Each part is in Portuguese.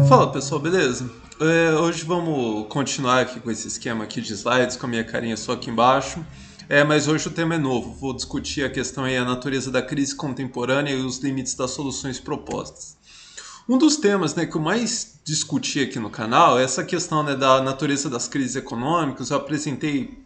Fala pessoal, beleza? Hoje vamos continuar aqui com esse esquema aqui de slides, com a minha carinha só aqui embaixo. Mas hoje o tema é novo, vou discutir a questão aí, a natureza da crise contemporânea e os limites das soluções propostas. Um dos temas, né, que eu mais discuti aqui no canal é essa questão, né, da natureza das crises econômicas. Eu apresentei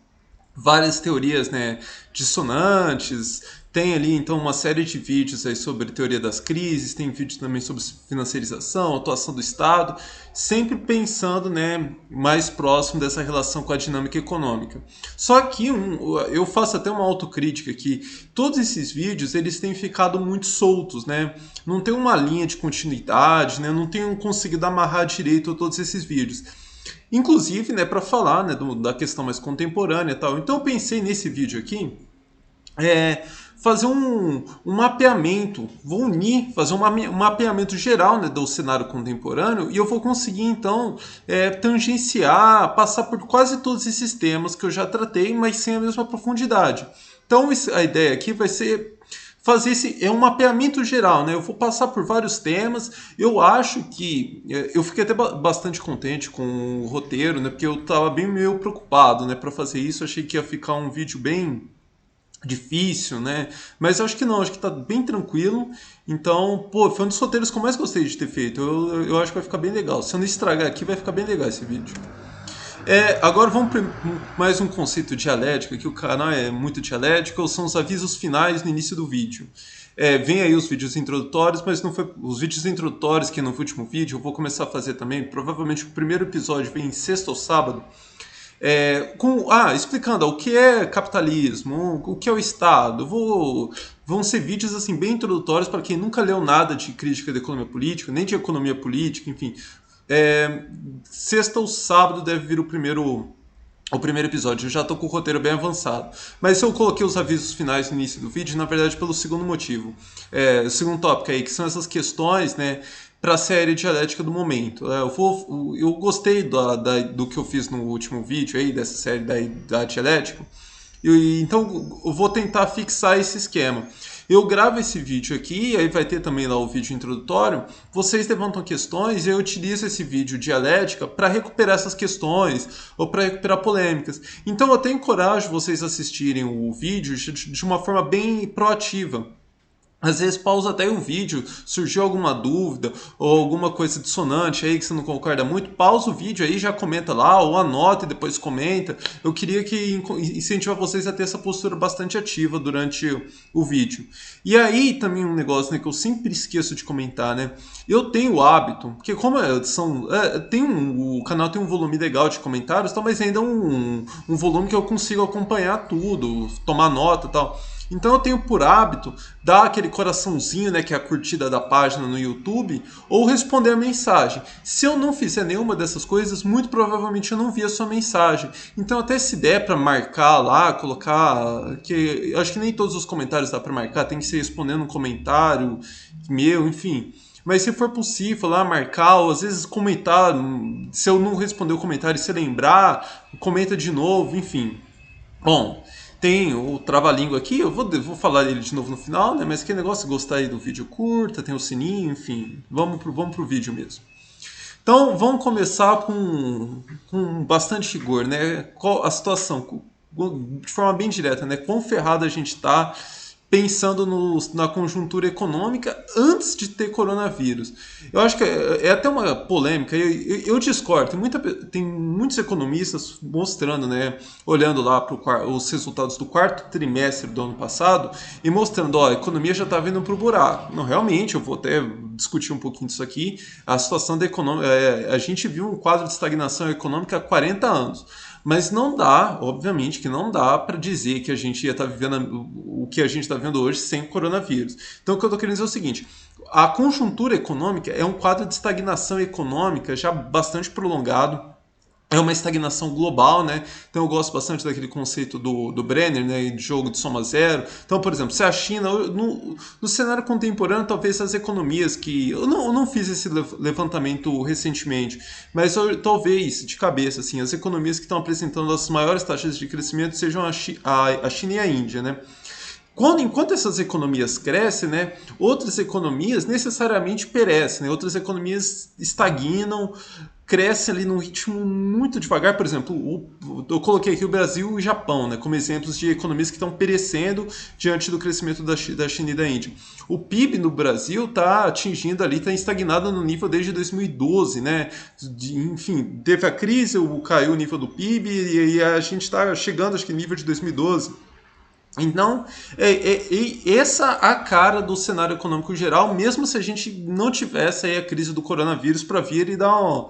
várias teorias, né, dissonantes. Tem ali então uma série de vídeos aí sobre teoria das crises, tem vídeo também sobre financiarização, atuação do Estado, sempre pensando, né, mais próximo dessa relação com a dinâmica econômica. Só que eu faço até uma autocrítica que todos esses vídeos eles têm ficado muito soltos, né? Não tem uma linha de continuidade, né? Não tenho conseguido amarrar direito todos esses vídeos. Inclusive, né, para falar, né, da questão mais contemporânea e tal. Então eu pensei nesse vídeo aqui, fazer um mapeamento, vou unir, fazer um mapeamento geral, né, do cenário contemporâneo, e eu vou conseguir então tangenciar, passar por quase todos esses temas que eu já tratei, mas sem a mesma profundidade. Então a ideia aqui vai ser fazer um mapeamento geral, né? Eu vou passar por vários temas. Eu acho que eu fiquei até bastante contente com o roteiro, né? Porque eu estava bem meio preocupado, né, para fazer isso. Achei que ia ficar um vídeo bem difícil, né? Mas eu acho que não, acho que tá bem tranquilo. Então, pô, foi um dos roteiros que eu mais gostei de ter feito. Eu acho que vai ficar bem legal. Se eu não estragar aqui, vai ficar bem legal esse vídeo. Agora vamos para mais um conceito dialético, que o canal é muito dialético, são os avisos finais no início do vídeo. Vem aí os vídeos introdutórios, mas não foi os vídeos introdutórios que no último vídeo, eu vou começar a fazer também, provavelmente o primeiro episódio vem sexta ou sábado, explicando o que é capitalismo, o que é o Estado. Vão ser vídeos assim bem introdutórios para quem nunca leu nada de crítica da economia política, nem de economia política, enfim. Sexta ou sábado deve vir o primeiro episódio. Eu já estou com o roteiro bem avançado. Mas eu coloquei os avisos finais no início do vídeo, na verdade, pelo segundo motivo. O segundo tópico aí, que são essas questões, né, para a série dialética do momento. Eu gostei do que eu fiz no último vídeo aí, dessa série da dialética. Então eu vou tentar fixar esse esquema. Eu gravo esse vídeo aqui, aí vai ter também lá o vídeo introdutório. Vocês levantam questões e eu utilizo esse vídeo dialética para recuperar essas questões ou para recuperar polêmicas. Então eu até encorajo vocês a assistirem o vídeo de uma forma bem proativa. Às vezes pausa até o vídeo, surgiu alguma dúvida ou alguma coisa dissonante aí que você não concorda muito, pausa o vídeo aí, já comenta lá, ou anota e depois comenta. Eu queria que incentivar vocês a ter essa postura bastante ativa durante o vídeo. E aí também um negócio, né, que eu sempre esqueço de comentar, né? Eu tenho o hábito, porque como o canal tem um volume legal de comentários, tal, mas ainda é um volume que eu consigo acompanhar tudo, tomar nota e tal. Então eu tenho por hábito dar aquele coraçãozinho, né, que é a curtida da página no YouTube, ou responder a mensagem. Se eu não fizer nenhuma dessas coisas, muito provavelmente eu não vi a sua mensagem. Então até se der para marcar lá, colocar, que eu acho que nem todos os comentários dá para marcar, tem que ser respondendo um comentário meu, enfim. Mas se for possível lá marcar, ou às vezes comentar, se eu não responder o comentário e se lembrar, comenta de novo, enfim. Bom, tem o trava-língua aqui, eu vou falar ele de novo no final, né? Mas que negócio, gostar aí do vídeo curta, tem o sininho, enfim. Vamos pro vídeo mesmo. Então, vamos começar com bastante rigor, né? Qual a situação, de forma bem direta, né? Quão ferrado a gente está pensando na conjuntura econômica antes de ter coronavírus. Eu acho que é até uma polêmica, eu discordo. Tem muitos economistas mostrando, né, olhando lá para os resultados do quarto trimestre do ano passado e mostrando, ó, a economia já está vindo para o buraco. Não, realmente, eu vou até discutir um pouquinho disso aqui. A situação da economia, a gente viu um quadro de estagnação econômica há 40 anos. Mas não dá, obviamente, que não dá para dizer que a gente ia estar vivendo o que a gente está vivendo hoje sem coronavírus. Então, o que eu estou querendo dizer é o seguinte: a conjuntura econômica é um quadro de estagnação econômica já bastante prolongado. É uma estagnação global, né? Então eu gosto bastante daquele conceito do Brenner, né? De jogo de soma zero. Então, por exemplo, se a China, no cenário contemporâneo, talvez as economias que... Eu não fiz esse levantamento recentemente, mas talvez, de cabeça, assim, as economias que estão apresentando as maiores taxas de crescimento sejam a China e a Índia, né? Enquanto essas economias crescem, né, outras economias necessariamente perecem, né, outras economias estagnam, crescem ali num ritmo muito devagar. Por exemplo, eu coloquei aqui o Brasil e o Japão, né, como exemplos de economias que estão perecendo diante do crescimento da China e da Índia. O PIB no Brasil está atingindo ali, está estagnado no nível desde 2012, né? Enfim, teve a crise, caiu o nível do PIB e a gente está chegando, acho que, no nível de 2012. Então, essa a cara do cenário econômico geral, mesmo se a gente não tivesse aí a crise do coronavírus para vir e dar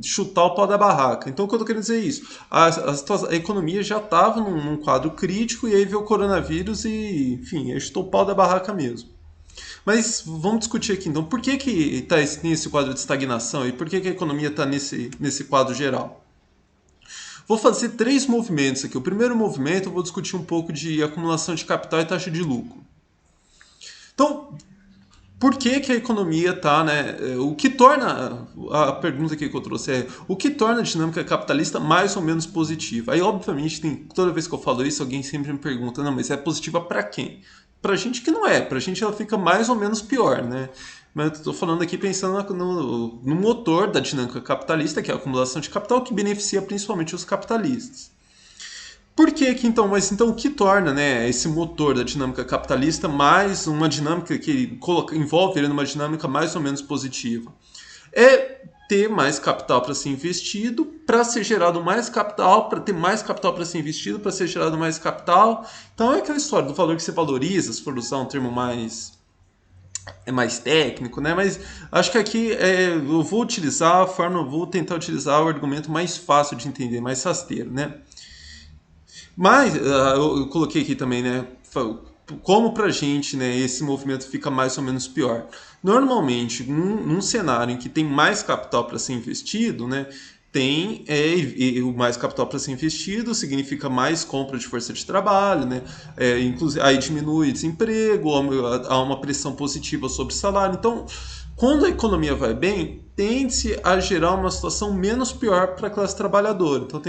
chutar o pau da barraca. Então, o que eu estou querendo dizer é isso. A economia já estava num quadro crítico e aí veio o coronavírus e, enfim, chutou o pau da barraca mesmo. Mas vamos discutir aqui, então, por que tem esse quadro de estagnação e por que a economia está nesse quadro geral? Vou fazer 3 movimentos aqui. O primeiro movimento eu vou discutir um pouco de acumulação de capital e taxa de lucro. Então, por que a economia está, né? O que torna, a pergunta aqui que eu trouxe é, o que torna a dinâmica capitalista mais ou menos positiva? Aí, obviamente, toda vez que eu falo isso, alguém sempre me pergunta, não, mas é positiva para quem? Pra gente que não é, pra gente ela fica mais ou menos pior, né? Mas eu estou falando aqui pensando no motor da dinâmica capitalista, que é a acumulação de capital, que beneficia principalmente os capitalistas. Por que então, mas então o que torna, né, esse motor da dinâmica capitalista mais uma dinâmica que envolve ele numa dinâmica mais ou menos positiva? É ter mais capital para ser investido, para ser gerado mais capital, para ter mais capital para ser investido, para ser gerado mais capital. Então é aquela história do valor que você valoriza, se for usar um termo mais técnico, né? Mas acho que aqui eu vou vou tentar utilizar o argumento mais fácil de entender, mais rasteiro, né? Mas eu coloquei aqui também, né? Como pra gente, né, esse movimento fica mais ou menos pior. Normalmente, num cenário em que tem mais capital para ser investido, né, tem o mais capital para ser investido significa mais compra de força de trabalho, né? Inclusive, aí diminui o desemprego, há uma pressão positiva sobre o salário. Então, quando a economia vai bem, tende-se a gerar uma situação menos pior para a classe trabalhadora. Então,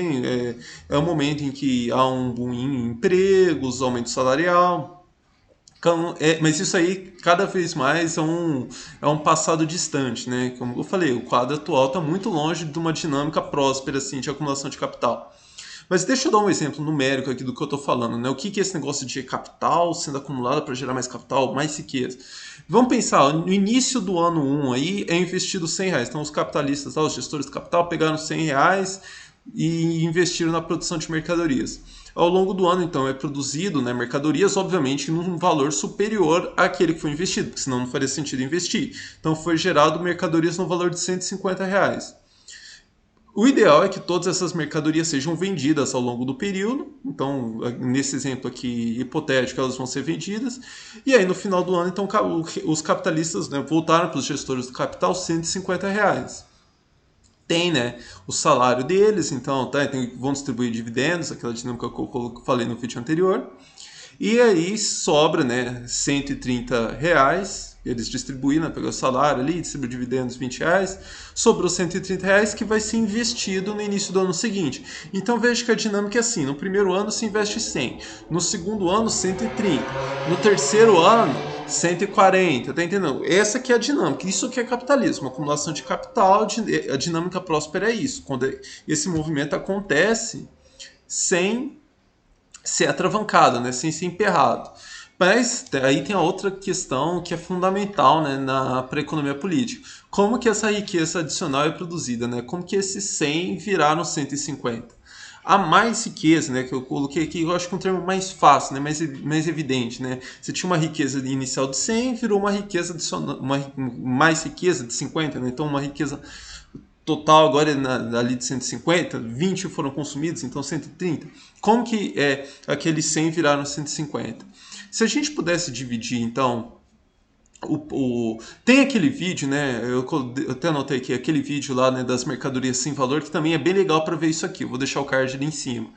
é um momento em que há um boom em empregos, aumento salarial. Então, mas isso aí, cada vez mais, é um passado distante, né? Como eu falei, o quadro atual está muito longe de uma dinâmica próspera assim, de acumulação de capital. Mas deixa eu dar um exemplo numérico aqui do que eu estou falando, né? O que é esse negócio de capital sendo acumulado para gerar mais capital, mais riqueza? Vamos pensar, no início do ano 1 aí é investido R$100. Então os capitalistas, os gestores do capital pegaram R$100 e investiram na produção de mercadorias. Ao longo do ano, então, é produzido, né, mercadorias, obviamente, num valor superior àquele que foi investido, porque senão não faria sentido investir. Então foi gerado mercadorias no valor de R$150. O ideal é que todas essas mercadorias sejam vendidas ao longo do período. Então, nesse exemplo aqui hipotético, elas vão ser vendidas. E aí, no final do ano, então, os capitalistas, né, voltaram para os gestores do capital R$150. Tem, né, o salário deles, então vão distribuir dividendos, aquela dinâmica que eu falei no vídeo anterior. E aí sobra, né, R$130, eles distribuíram, pegou o salário ali, distribuiu dividendos R$20, sobrou R$130 que vai ser investido no início do ano seguinte. Então veja que a dinâmica é assim, no primeiro ano se investe 100, no segundo ano 130, no terceiro ano 140, tá entendendo? Essa que é a dinâmica, isso que é capitalismo, acumulação de capital, a dinâmica próspera é isso, quando esse movimento acontece sem ser atravancado, né, sem ser emperrado. Mas aí tem a outra questão que é fundamental, né, para a economia política. Como que essa riqueza adicional é produzida? Né? Como que esses 100 viraram 150? A mais riqueza, né, que eu coloquei aqui, eu acho que é um termo mais fácil, né, mais evidente. Né? Você tinha uma riqueza inicial de 100, virou uma riqueza adicional, mais riqueza de 50. Né? Então uma riqueza total agora é ali de 150, 20 foram consumidos, então 130. Como que aqueles 100 viraram 150? Se a gente pudesse dividir, então, tem aquele vídeo, né? Eu até anotei aqui, aquele vídeo lá, né, das mercadorias sem valor, que também é bem legal para ver isso aqui. Eu vou deixar o card ali em cima.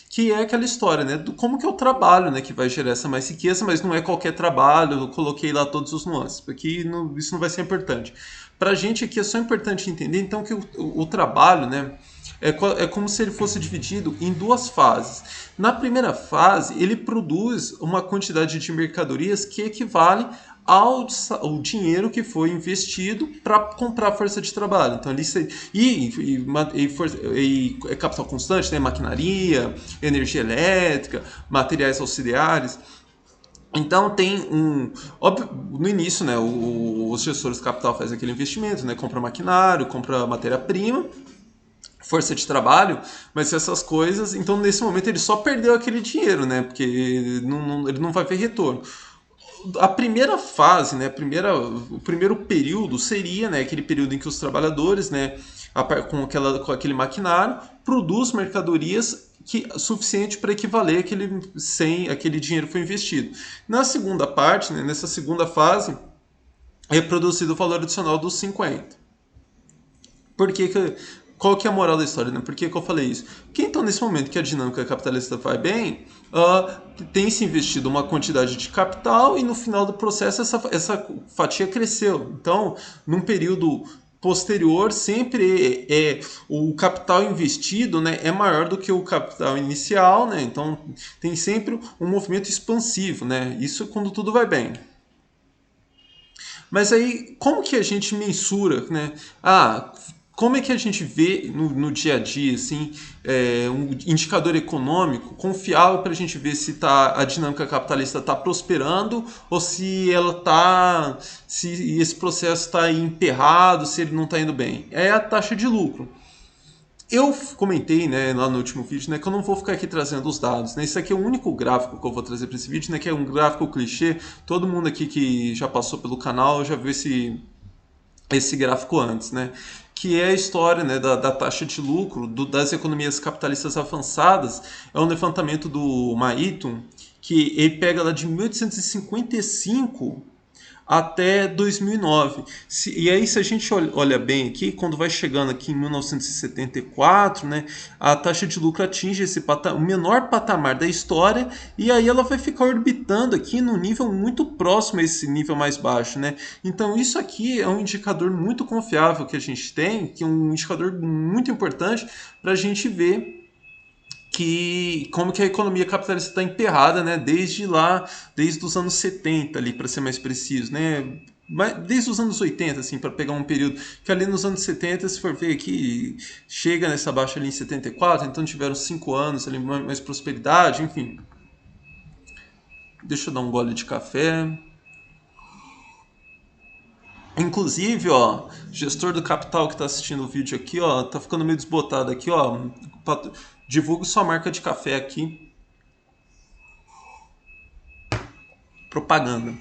que é aquela história, né, do como que é o trabalho, né, que vai gerar essa mais riqueza, mas não é qualquer trabalho, eu coloquei lá todos os nuances, porque isso não vai ser importante. Para a gente aqui é só importante entender, então, que o trabalho, né, é como se ele fosse dividido em duas fases. Na primeira fase, ele produz uma quantidade de mercadorias que equivale ao dinheiro que foi investido para comprar força de trabalho. Então, ali e capital constante, né? Maquinaria, energia elétrica, materiais auxiliares. Então tem óbvio, no início, né, os gestores de capital fazem aquele investimento, né, compra maquinário, compra matéria-prima, força de trabalho, mas essas coisas, então nesse momento ele só perdeu aquele dinheiro, né, porque ele não vai ver retorno. A primeira fase, né, o primeiro período seria, né, aquele período em que os trabalhadores, né, com aquele maquinário, produz mercadorias suficiente para equivaler aquele dinheiro que foi investido. Na segunda parte, né, nessa segunda fase, é produzido o valor adicional dos 50. Por que qual que é a moral da história, né? Por que eu falei isso? Porque então, nesse momento que a dinâmica capitalista vai bem, tem se investido uma quantidade de capital e no final do processo essa fatia cresceu. Então, num período posterior, sempre o capital investido, né, é maior do que o capital inicial, né? Então, tem sempre um movimento expansivo, né? Isso quando tudo vai bem. Mas aí, como que a gente mensura, né? Como é que a gente vê no dia a dia, assim, um indicador econômico confiável para a gente ver se a dinâmica capitalista está prosperando ou se esse processo está emperrado, se ele não está indo bem? É a taxa de lucro. Eu comentei, né, lá no último vídeo, né, que eu não vou ficar aqui trazendo os dados, né? Isso aqui é o único gráfico que eu vou trazer para esse vídeo, né, que é um gráfico clichê. Todo mundo aqui que já passou pelo canal já viu esse gráfico antes, né? Que é a história, né, da taxa de lucro das economias capitalistas avançadas. É um levantamento do Maíton, que ele pega lá de 1855 até 2009. E aí, se a gente olha bem aqui, quando vai chegando aqui em 1974, né, a taxa de lucro atinge o menor patamar da história, e aí ela vai ficar orbitando aqui num nível muito próximo a esse nível mais baixo, né? Então isso aqui é um indicador muito confiável que a gente tem, que é um indicador muito importante para a gente ver como que a economia capitalista está emperrada, né? Desde os anos 70 ali, para ser mais preciso, né? Desde os anos 80, assim, para pegar um período que ali nos anos 70, se for ver aqui, chega nessa baixa ali em 74, então tiveram 5 anos ali mais prosperidade, enfim. Deixa eu dar um gole de café. Inclusive, ó, gestor do capital que está assistindo o vídeo aqui, ó, tá ficando meio desbotado aqui, ó. Divulgue sua marca de café aqui. Propaganda.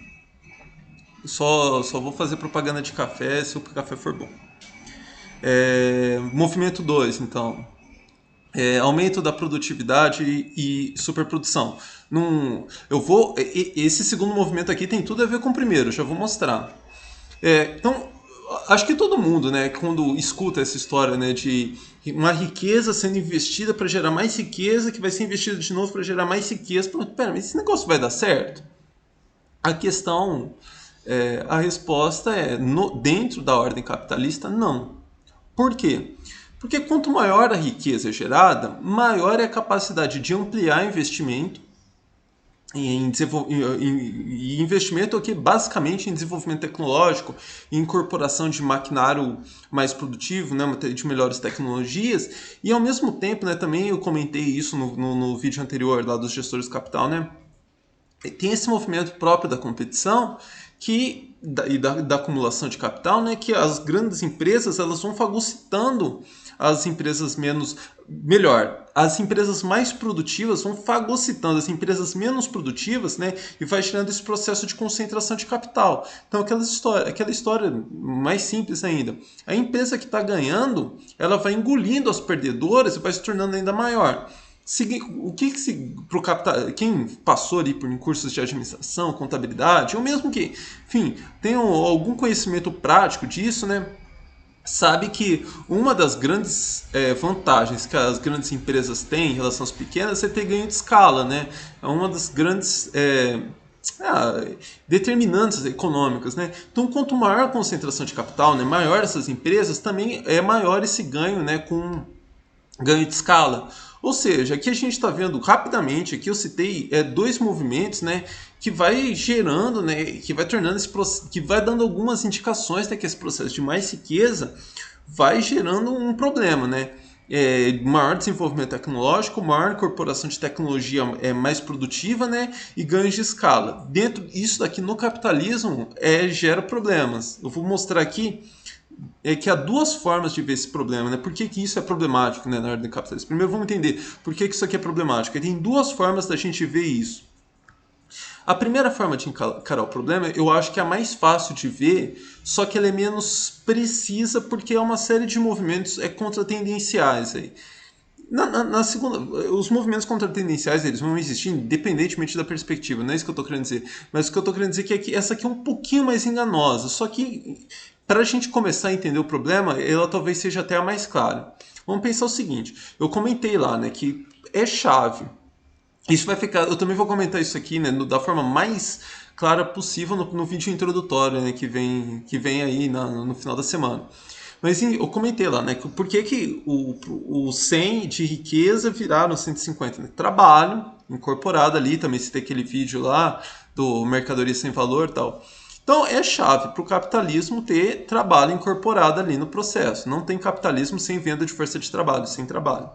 Só vou fazer propaganda de café se o café for bom. Movimento 2, então. Aumento da produtividade e superprodução. Esse segundo movimento aqui tem tudo a ver com o primeiro, já vou mostrar. Então, acho que todo mundo, né, quando escuta essa história, né, de uma riqueza sendo investida para gerar mais riqueza, que vai ser investida de novo para gerar mais riqueza, pera, mas esse negócio vai dar certo? A resposta é, dentro da ordem capitalista, não. Por quê? Porque quanto maior a riqueza gerada, maior é a capacidade de ampliar investimento em investimento aqui basicamente em desenvolvimento tecnológico, em incorporação de maquinário mais produtivo, né, de melhores tecnologias, e ao mesmo tempo, né, também eu comentei isso no vídeo anterior lá dos gestores do capital, né, tem esse movimento próprio da competição da acumulação de capital, né, que as grandes empresas elas vão fagocitando as empresas as empresas mais produtivas vão fagocitando as empresas menos produtivas, né, e vai gerando esse processo de concentração de capital. Então aquela história mais simples ainda. A empresa que está ganhando, ela vai engolindo as perdedoras e vai se tornando ainda maior. Pro capital, quem passou ali por cursos de administração, contabilidade, ou mesmo que, enfim, tenham algum conhecimento prático disso, né? sabe que uma das grandes vantagens que as grandes empresas têm em relação às pequenas é ter ganho de escala, né? É uma das grandes ah, determinantes econômicas, né? Então, quanto maior a concentração de capital, né, maior essas empresas, também é maior esse ganho, né, com ganho de escala. Ou seja, aqui a gente está vendo rapidamente, aqui eu citei dois movimentos, né, que vai gerando, né, que vai tornando esse processo, que vai dando algumas indicações, né, que esse processo de mais riqueza vai gerando um problema, né? Maior desenvolvimento tecnológico, maior incorporação de tecnologia mais produtiva, né, e ganhos de escala. Dentro isso daqui no capitalismo gera problemas. Eu vou mostrar aqui que há duas formas de ver esse problema, né? Por que isso é problemático, né, na ordem capitalista? Primeiro vamos entender por que isso aqui é problemático. E tem duas formas da gente ver isso. A primeira forma de encarar o problema, eu acho que é a mais fácil de ver, só que ela é menos precisa porque é uma série de movimentos contratendenciais aí. Na segunda, os movimentos contratendenciais eles vão existir independentemente da perspectiva, não é isso que eu estou querendo dizer. Mas o que eu estou querendo dizer é que essa aqui é um pouquinho mais enganosa, só que para a gente começar a entender o problema, ela talvez seja até a mais clara. Vamos pensar o seguinte, eu comentei lá, né, que é chave. Isso vai ficar, eu também vou comentar isso aqui, né, da forma mais clara possível no vídeo introdutório, né, que vem aí no final da semana. Mas eu comentei lá, né, por que o 100 de riqueza viraram 150, né? Trabalho incorporado ali, também citei aquele vídeo lá do mercadoria sem valor e tal. Então é chave para o capitalismo ter trabalho incorporado ali no processo. Não tem capitalismo sem venda de força de trabalho, sem trabalho.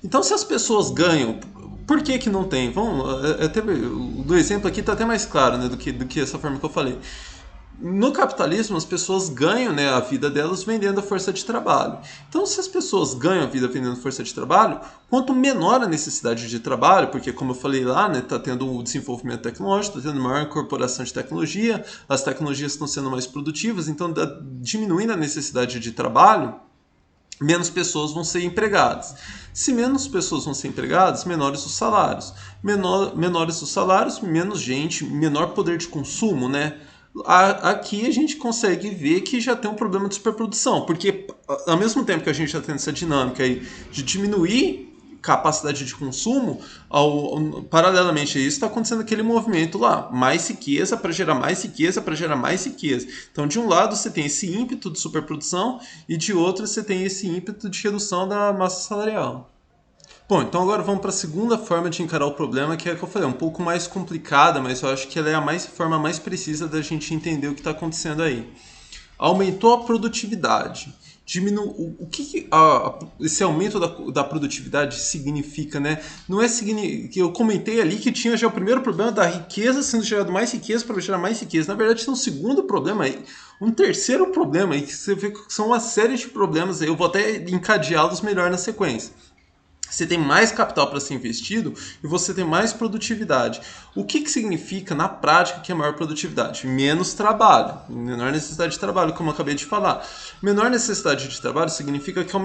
Então, se as pessoas ganham, por que que não tem? Vamos, do exemplo aqui está até mais claro, né, do que essa forma que eu falei. No capitalismo, as pessoas ganham, né, a vida delas vendendo a força de trabalho. Então, se as pessoas ganham a vida vendendo força de trabalho, quanto menor a necessidade de trabalho, porque, como eu falei lá, né, está tendo um desenvolvimento tecnológico, está tendo maior incorporação de tecnologia, as tecnologias estão sendo mais produtivas, então, diminuindo a necessidade de trabalho, menos pessoas vão ser empregadas. Se menos pessoas vão ser empregadas, menores os salários. Menores os salários, menos gente, menor poder de consumo, né? Aqui a gente consegue ver que já tem um problema de superprodução, porque ao mesmo tempo que a gente está tendo essa dinâmica aí de diminuir capacidade de consumo, paralelamente a isso está acontecendo aquele movimento lá, mais riqueza para gerar mais riqueza para gerar mais riqueza. Então, de um lado você tem esse ímpeto de superprodução e de outro você tem esse ímpeto de redução da massa salarial. Bom, então agora vamos para a segunda forma de encarar o problema, que é a que eu falei, um pouco mais complicada, mas eu acho que ela é a forma mais precisa da gente entender o que está acontecendo aí. Aumentou a produtividade. O que esse aumento da produtividade significa, né? Não é que eu comentei ali que tinha já o primeiro problema da riqueza sendo gerado mais riqueza para gerar mais riqueza. Na verdade, tem um segundo problema aí, um terceiro problema aí, que você vê que são uma série de problemas aí. Eu vou até encadeá-los melhor na sequência. Você tem mais capital para ser investido e você tem mais produtividade. O que significa na prática que é maior produtividade? Menos trabalho, menor necessidade de trabalho, como eu acabei de falar. Menor necessidade de trabalho significa que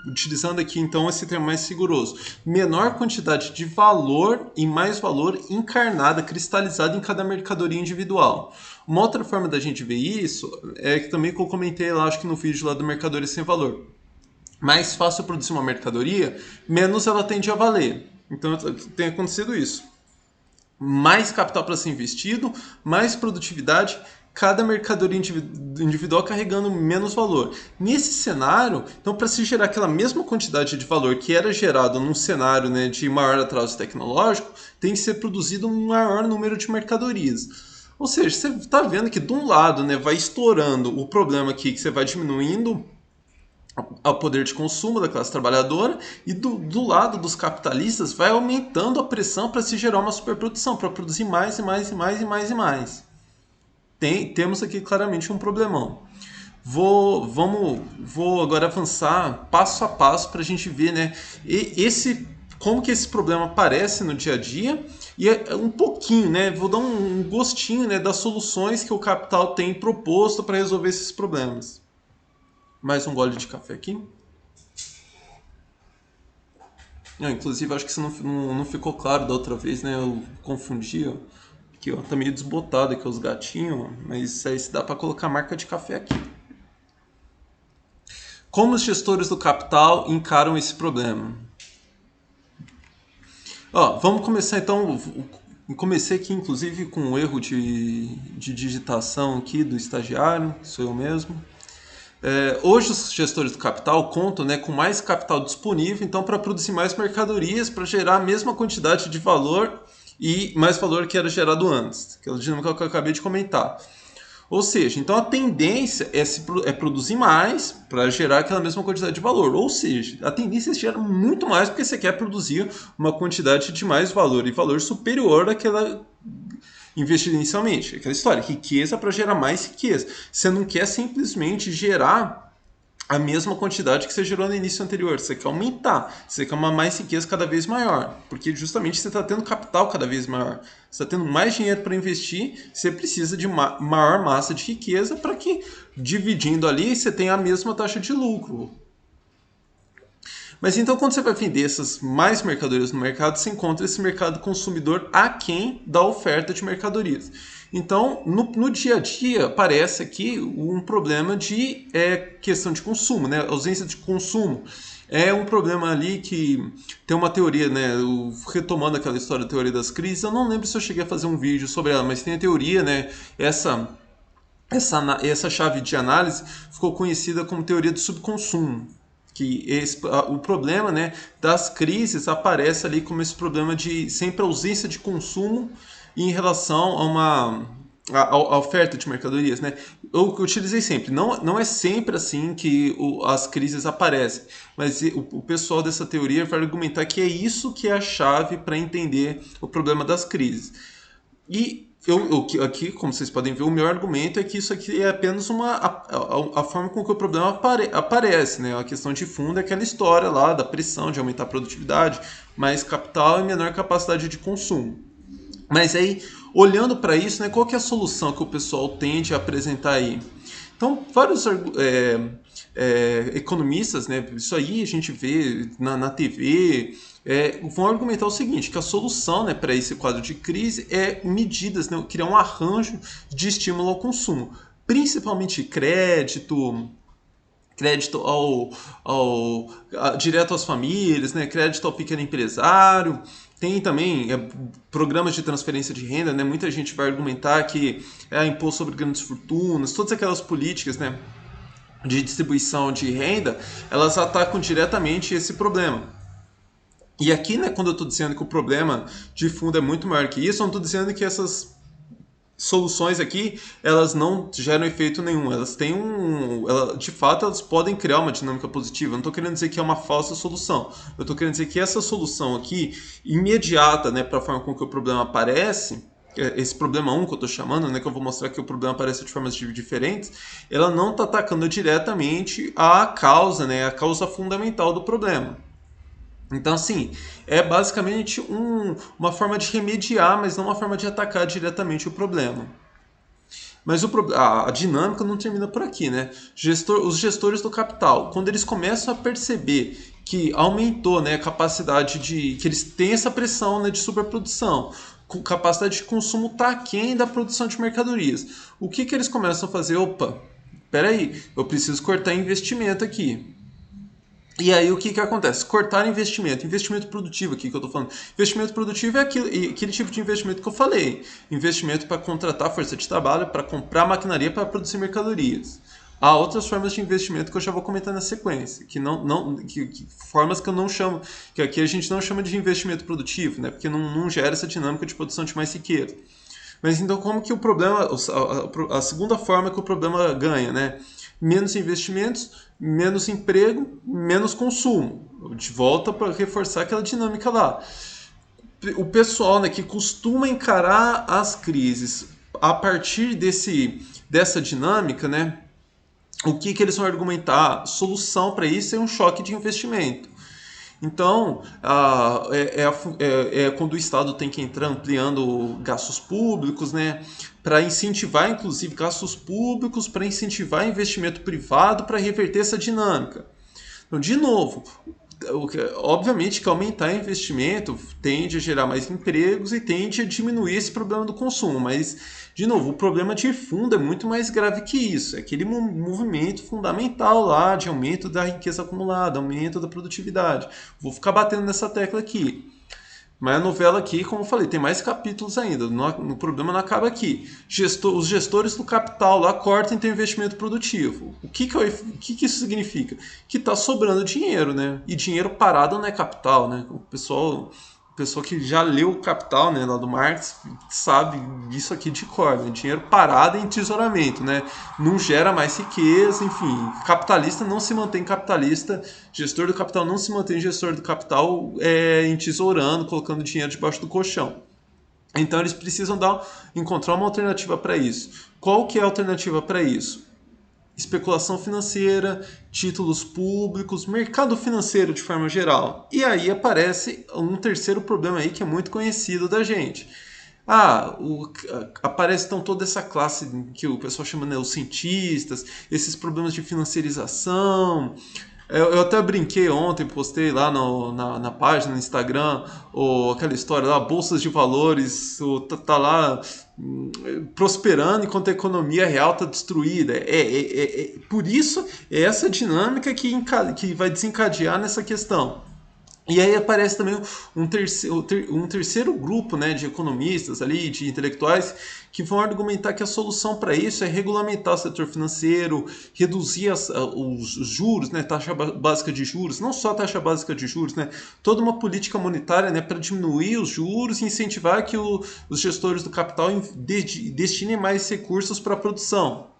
utilizando aqui então esse termo mais rigoroso, menor quantidade de valor e mais valor encarnada, cristalizada em cada mercadoria individual. Uma outra forma da gente ver isso é que também que eu comentei lá, acho que no vídeo lá do Mercadoria Sem Valor. Mais fácil produzir uma mercadoria, menos ela tende a valer. Então tem acontecido isso. Mais capital para ser investido, mais produtividade, cada mercadoria individual carregando menos valor. Nesse cenário, então para se gerar aquela mesma quantidade de valor que era gerado num cenário, né, de maior atraso tecnológico, tem que ser produzido um maior número de mercadorias. Ou seja, você está vendo que de um lado, né, vai estourando o problema aqui, que você vai diminuindo ao poder de consumo da classe trabalhadora e do lado dos capitalistas vai aumentando a pressão para se gerar uma superprodução, para produzir mais e mais e mais e mais e mais. Temos aqui claramente um problemão. Vou agora avançar passo a passo para a gente ver, né, como que esse problema aparece no dia a dia e um pouquinho, né, vou dar um gostinho, né, das soluções que o capital tem proposto para resolver esses problemas. Mais um gole de café aqui. Inclusive, acho que isso não ficou claro da outra vez, né? Eu confundi, ó. Aqui, ó, tá meio desbotado aqui os gatinhos, mas aí se dá pra colocar marca de café aqui. Como os gestores do capital encaram esse problema? Vamos começar então. Comecei aqui, inclusive, com um erro de digitação aqui do estagiário, sou eu mesmo. Hoje os gestores do capital contam, né, com mais capital disponível, então para produzir mais mercadorias, para gerar a mesma quantidade de valor e mais valor que era gerado antes, que é o dinâmica que eu acabei de comentar. Ou seja, então a tendência é produzir mais para gerar aquela mesma quantidade de valor. Ou seja, a tendência é gerar muito mais porque você quer produzir uma quantidade de mais valor e valor superior àquela investida inicialmente. Aquela história, riqueza para gerar mais riqueza. Você não quer simplesmente gerar a mesma quantidade que você gerou no início anterior. Você quer aumentar, você quer uma mais riqueza cada vez maior, porque justamente você está tendo capital cada vez maior. Você está tendo mais dinheiro para investir, você precisa de maior massa de riqueza para que, dividindo ali, você tenha a mesma taxa de lucro. Mas então, quando você vai vender essas mais mercadorias no mercado, você encontra esse mercado consumidor aquém da oferta de mercadorias. Então, no dia a dia, parece aqui um problema de questão de consumo, né? Ausência de consumo. É um problema ali que tem uma teoria, né? Retomando aquela história da teoria das crises, eu não lembro se eu cheguei a fazer um vídeo sobre ela, mas tem a teoria, né? Essa chave de análise ficou conhecida como teoria do subconsumo. Que o problema, né, das crises aparece ali como esse problema de sempre ausência de consumo em relação a oferta de mercadorias, né? Eu utilizei sempre. Não é sempre assim que as crises aparecem, mas o pessoal dessa teoria vai argumentar que é isso que é a chave para entender o problema das crises. E aqui, como vocês podem ver, o meu argumento é que isso aqui é apenas a forma com que o problema aparece, né? A questão de fundo é aquela história lá da pressão de aumentar a produtividade, mais capital e menor capacidade de consumo. Mas aí, olhando para isso, né, qual que é a solução que o pessoal tende a apresentar aí? Então, vários economistas, né, isso aí a gente vê na TV, vão argumentar o seguinte, que a solução, né, para esse quadro de crise é medidas, né, criar um arranjo de estímulo ao consumo, principalmente crédito direto às famílias, né, crédito ao pequeno empresário. Tem também programas de transferência de renda, né? Muita gente vai argumentar que imposto sobre grandes fortunas, todas aquelas políticas, né, de distribuição de renda, elas atacam diretamente esse problema. E aqui, né, quando eu estou dizendo que o problema de fundo é muito maior que isso, eu não estou dizendo que essas soluções aqui, elas não geram efeito nenhum. Elas têm de fato, elas podem criar uma dinâmica positiva. Eu não estou querendo dizer que é uma falsa solução. Eu estou querendo dizer que essa solução aqui, imediata, né, para a forma com que o problema aparece, esse problema 1 que eu estou chamando, né, que eu vou mostrar que o problema aparece de formas diferentes, ela não está atacando diretamente a causa, né, a causa fundamental do problema. Então, assim, é basicamente uma forma de remediar, mas não uma forma de atacar diretamente o problema. Mas a dinâmica não termina por aqui, né? Os gestores do capital, quando eles começam a perceber que aumentou, né, a capacidade que eles têm essa pressão, né, de superprodução, capacidade de consumo está aquém da produção de mercadorias. O que eles começam a fazer? Opa, peraí, eu preciso cortar investimento aqui. E aí o que acontece? Cortar investimento produtivo aqui que eu estou falando. Investimento produtivo é aquele tipo de investimento que eu falei. Investimento para contratar força de trabalho, para comprar maquinaria para produzir mercadorias. Há outras formas de investimento que eu já vou comentar na sequência, formas que eu não chamo, que aqui a gente não chama de investimento produtivo, né? Porque não gera essa dinâmica de produção de mais riqueza. Mas então como que o problema, a segunda forma que o problema ganha, né? Menos investimentos, menos emprego, menos consumo. De volta para reforçar aquela dinâmica lá. O pessoal, né, que costuma encarar as crises a partir dessa dinâmica, né, o que eles vão argumentar? A solução para isso é um choque de investimento. Então, quando o Estado tem que entrar ampliando gastos públicos, né, para incentivar, inclusive, gastos públicos, para incentivar investimento privado, para reverter essa dinâmica. Então, de novo, Obviamente que aumentar investimento tende a gerar mais empregos e tende a diminuir esse problema do consumo, mas, de novo, o problema de fundo é muito mais grave que isso. É aquele movimento fundamental lá de aumento da riqueza acumulada, aumento da produtividade. Vou ficar batendo nessa tecla aqui. Mas a novela aqui, como eu falei, tem mais capítulos ainda. O problema não acaba aqui. Os gestores do capital lá cortam então investimento produtivo. O que isso significa? Que está sobrando dinheiro, né? E dinheiro parado não é capital, né? O pessoal que já leu o Capital, né, lá do Marx, sabe disso aqui de cor, né? Dinheiro parado em tesouramento, né? Não gera mais riqueza, enfim. Capitalista não se mantém capitalista, gestor do capital não se mantém gestor do capital entesourando, colocando dinheiro debaixo do colchão. Então eles precisam encontrar uma alternativa para isso. Qual que é a alternativa para isso? Especulação financeira, títulos públicos, mercado financeiro de forma geral. E aí aparece um terceiro problema aí que é muito conhecido da gente. Aparece então toda essa classe que o pessoal chama, né, os cientistas, esses problemas de financiarização. Eu até brinquei ontem, postei lá na página, no Instagram, aquela história lá, bolsas de valores, tá lá prosperando enquanto a economia real está destruída. Por isso, é essa dinâmica que vai desencadear nessa questão. E aí aparece também um terceiro grupo, né, de economistas ali, de intelectuais, que vão argumentar que a solução para isso é regulamentar o setor financeiro, reduzir os juros, né, taxa básica de juros, não só a taxa básica de juros, né, toda uma política monetária, né, para diminuir os juros e incentivar que os gestores do capital destinem mais recursos para a produção.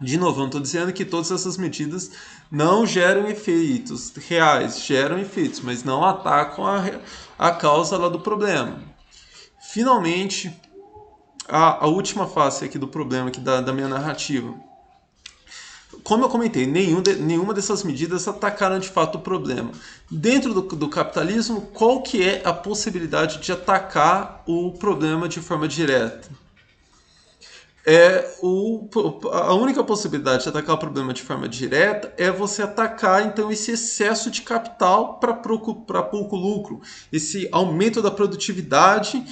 De novo, eu não estou dizendo que todas essas medidas não geram efeitos reais, geram efeitos, mas não atacam a causa lá do problema. Finalmente, a última face aqui do problema aqui da minha narrativa. Como eu comentei, nenhuma dessas medidas atacaram de fato o problema. Dentro do capitalismo, qual que é a possibilidade de atacar o problema de forma direta? A única possibilidade de atacar o problema de forma direta é você atacar então esse excesso de capital para pouco lucro, esse aumento da produtividade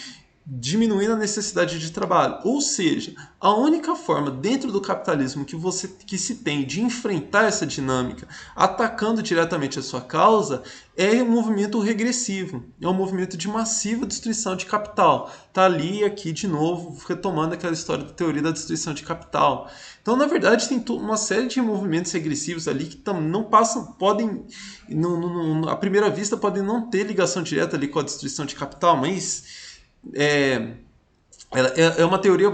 diminuindo a necessidade de trabalho. Ou seja, a única forma dentro do capitalismo que se tem de enfrentar essa dinâmica, atacando diretamente a sua causa, é um movimento regressivo, é um movimento de massiva destruição de capital. Está ali e aqui de novo, retomando aquela história da teoria da destruição de capital. Então, na verdade, tem uma série de movimentos regressivos ali que não passam, podem, à primeira vista, podem não ter ligação direta ali com a destruição de capital, mas é uma teoria.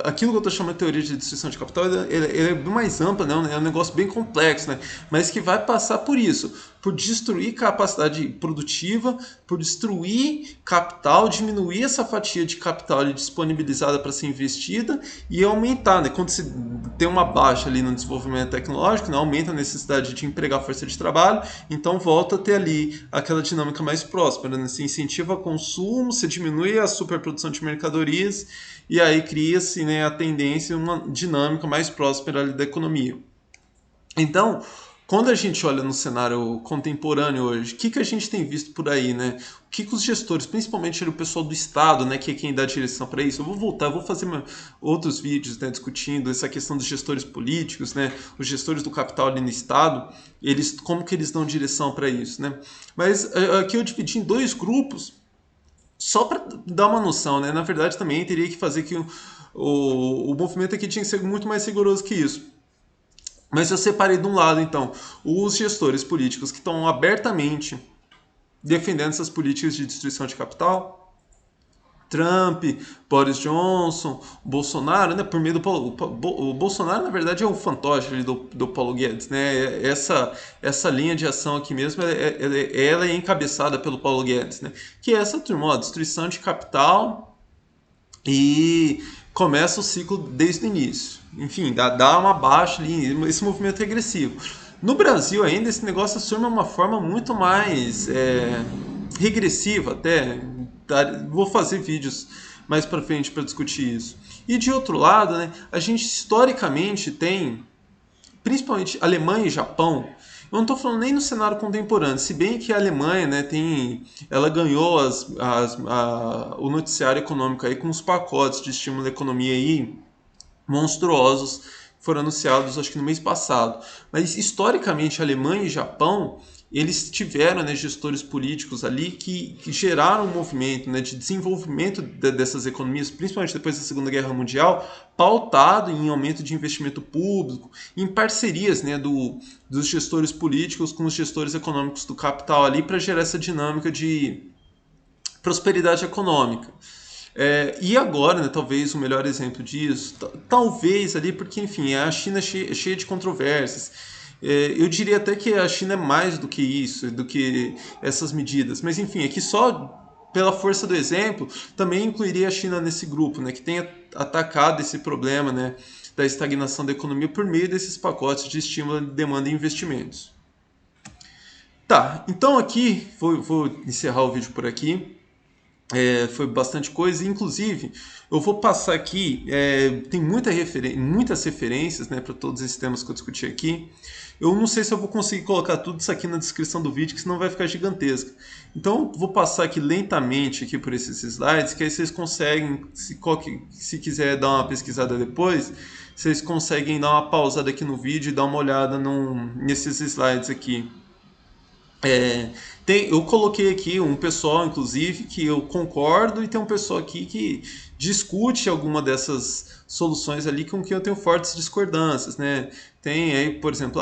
Aquilo que eu estou chamando de teoria de destruição de capital é bem mais ampla, né? É um negócio bem complexo, né? Mas que vai passar por isso, por destruir capacidade produtiva, por destruir capital, diminuir essa fatia de capital ali disponibilizada para ser investida e aumentar, né? Quando se tem uma baixa ali no desenvolvimento tecnológico, né? Aumenta a necessidade de empregar força de trabalho, então volta a ter ali aquela dinâmica mais próspera, né? Se incentiva o consumo, se diminui a superprodução de mercadorias e aí cria-se, né, a tendência, uma dinâmica mais próspera ali da economia. Então, quando a gente olha no cenário contemporâneo hoje, o que a gente tem visto por aí, né? O que os gestores, principalmente o pessoal do Estado, né, que é quem dá a direção para isso, eu vou fazer outros vídeos, né, discutindo essa questão dos gestores políticos, né, os gestores do capital ali no Estado, como que eles dão direção para isso, né? Mas aqui eu dividi em dois grupos, só para dar uma noção, né? Na verdade, também teria que fazer que o movimento aqui tinha que ser muito mais rigoroso que isso. Mas eu separei de um lado, então, os gestores políticos que estão abertamente defendendo essas políticas de destruição de capital. Trump, Boris Johnson, Bolsonaro, né? Por meio o Bolsonaro, na verdade, é o fantoche ali do Paulo Guedes, né? Essa linha de ação aqui mesmo, ela é encabeçada pelo Paulo Guedes, né? Que é essa turma, destruição de capital e começa o ciclo desde o início. Enfim, dá uma baixa ali, esse movimento regressivo. No Brasil ainda, esse negócio assume uma forma muito mais regressiva até. Vou fazer vídeos mais para frente para discutir isso. E de outro lado, né, a gente historicamente tem, principalmente Alemanha e Japão, Eu não estou falando nem no cenário contemporâneo, se bem que a Alemanha, né, ela ganhou o noticiário econômico aí com os pacotes de estímulo à economia aí monstruosos que foram anunciados, acho que no mês passado. Mas historicamente, Alemanha e Japão, eles tiveram, né, gestores políticos ali que geraram um movimento, né, de desenvolvimento dessas economias, principalmente depois da Segunda Guerra Mundial, pautado em aumento de investimento público, em parcerias, né, dos gestores políticos com os gestores econômicos do capital ali para gerar essa dinâmica de prosperidade econômica. E agora, né, talvez o melhor exemplo disso, talvez ali, porque enfim, a China é cheia de controvérsias. Eu diria até que a China é mais do que isso, do que essas medidas. Mas enfim, aqui só pela força do exemplo, também incluiria a China nesse grupo, né, que tem atacado esse problema, né, da estagnação da economia por meio desses pacotes de estímulo de demanda e investimentos. Tá, então aqui, vou encerrar o vídeo por aqui. Foi bastante coisa, inclusive eu vou passar aqui, tem muitas referências, né, para todos esses temas que eu discuti aqui. Eu não sei se eu vou conseguir colocar tudo isso aqui na descrição do vídeo, que senão vai ficar gigantesca. Então vou passar aqui lentamente aqui por esses slides, que aí vocês conseguem, se quiser dar uma pesquisada depois, vocês conseguem dar uma pausada aqui no vídeo e dar uma olhada nesses slides aqui. Eu coloquei aqui um pessoal, inclusive, que eu concordo, e tem um pessoal aqui que discute alguma dessas soluções ali com quem eu tenho fortes discordâncias, né? Tem aí, por exemplo,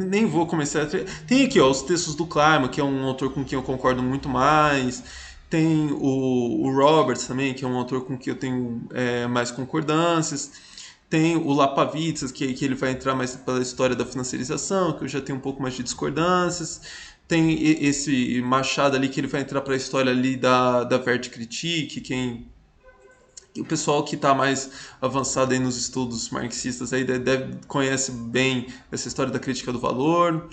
nem vou começar. Tem aqui, ó, os textos do Kleiman, que é um autor com quem eu concordo muito mais. Tem o Roberts também, que é um autor com quem eu tenho mais concordâncias. Tem o Lapavitsas, que ele vai entrar mais pela história da financiarização, que eu já tenho um pouco mais de discordâncias. Tem esse Machado ali, que ele vai entrar para a história ali da Vertikritik, o pessoal que está mais avançado aí nos estudos marxistas aí conhece bem essa história da crítica do valor.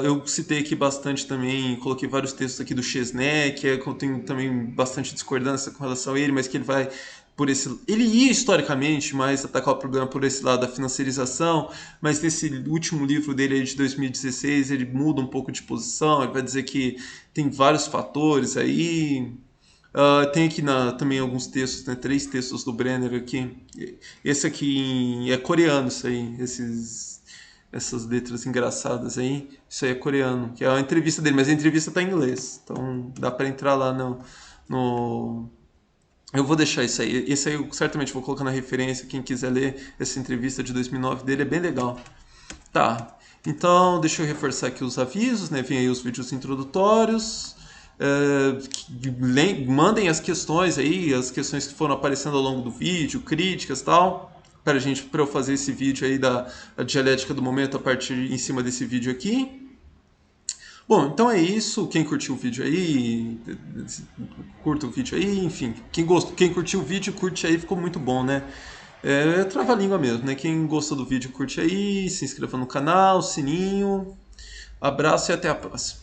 Eu citei aqui bastante também, coloquei vários textos aqui do Chesney, que eu tenho também bastante discordância com relação a ele, mas que ele vai ele ia historicamente mais atacar o problema por esse lado da financiarização, mas nesse último livro dele aí de 2016 ele muda um pouco de posição, ele vai dizer que tem vários fatores aí. Tem aqui também alguns textos, né, 3 textos do Brenner aqui. Esse aqui é coreano, isso aí, essas letras engraçadas aí, isso aí é coreano, que é a entrevista dele, mas a entrevista está em inglês, então dá para entrar lá no. Eu vou deixar isso aí. Esse aí eu certamente vou colocar na referência. Quem quiser ler essa entrevista de 2009 dele, é bem legal. Tá. Então, deixa eu reforçar aqui os avisos, né? Vem aí os vídeos introdutórios. Mandem as questões aí, as questões que foram aparecendo ao longo do vídeo, críticas e tal, para eu fazer esse vídeo aí da dialética do momento a partir em cima desse vídeo aqui. Bom, então é isso. Quem curtiu o vídeo aí, curta o vídeo aí, enfim. Quem curtiu o vídeo, curte aí, ficou muito bom, né? É trava-língua mesmo, né? Quem gostou do vídeo, curte aí, se inscreva no canal, sininho. Abraço e até a próxima.